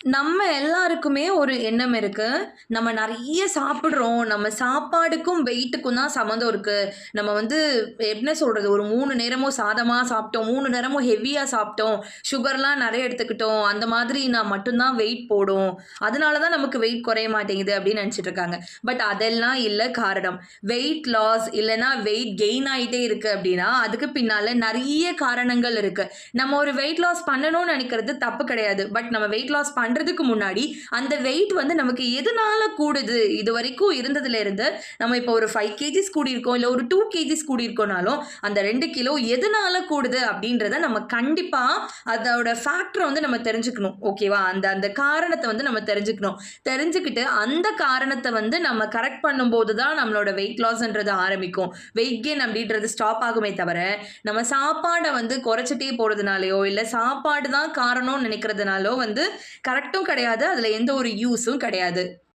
நம்ம எல்லாருக்குமே ஒரு எண்ணம் இருக்கு. நம்ம நெறைய சாப்பிடுறோம். நம்ம சாப்பாடுக்கும், வெயிட்டுக்கும் தான் சம்மந்தம் இருக்கு. நம்ம வந்து என்ன சொல்றது? ஒரு 3 நேரமும் சாதமா சாப்பிட்டோம். 3 நேரமும் ஹெவியா சாப்பிட்டோம். சுகர்லாம் நெறைய எடுத்துக்கிட்டோம். அந்த மாதிரினா மட்டும் தான் வெயிட் போடும். அதனால தான் நமக்கு வெயிட் குறைய மாட்டேங்குது அப்படின்னு நெனச்சுட்டு இருக்காங்க. பட் அதெல்லாம் இல்ல காரணம். வெயிட் லாஸ் இல்லன்னா வெயிட் கெயின் ஆயிட்டே இருக்கு அப்படின்னா, அதுக்கு பின்னால நெறைய காரணங்கள் இருக்கு. நம்ம ஒரு வெயிட் லாஸ் பண்ணணும்னு நெனைக்கிறது தப்பு கிடையாது. பட் நம்ம வெயிட் லாஸ் பண்றதுக்கு முன்னாடி, அந்த வெயிட் வந்து நமக்கு எதனால கூடுது? இதுவரைக்கும் இருந்ததுல இருந்து, நம்ம இப்போ ஒரு 5 கேஜிஸ் கூடியிருக்கோம், இல்ல ஒரு 2 கேஜிஸ் கூடியிருக்கோம்னாலும், அந்த 2 கிலோ எதனால கூடுது? அப்படின்றத நம்ம கண்டிப்பா அதோட ஃபேக்டர வந்து நம்ம தெரிஞ்சுக்கணும். ஓகேவா? அந்த அந்த காரணத்த வந்து நம்ம தெரிஞ்சுக்கணும். தெரிஞ்சுக்கிட்டு, அந்த காரணத்த வந்து நம்ம கரெக்ட் பண்ணும்போது தான் நம்மளோட வெயிட் லாஸ்ன்றது ஆரம்பிக்கும். வெயிட் கெயின் அப்படின்றது ஸ்டாப் ஆகுமே தவிர, நம்ம சாப்பாட வந்து குறைச்சிட்டே போறதுனாலயோ, இல்ல சாப்பாடு தான் காரணம்னு நினைக்கிறதுனாலோ வந்து கரெக்ட்டும் கிடையாது. அதுல எந்த ஒரு யூஸும் கிடையாது.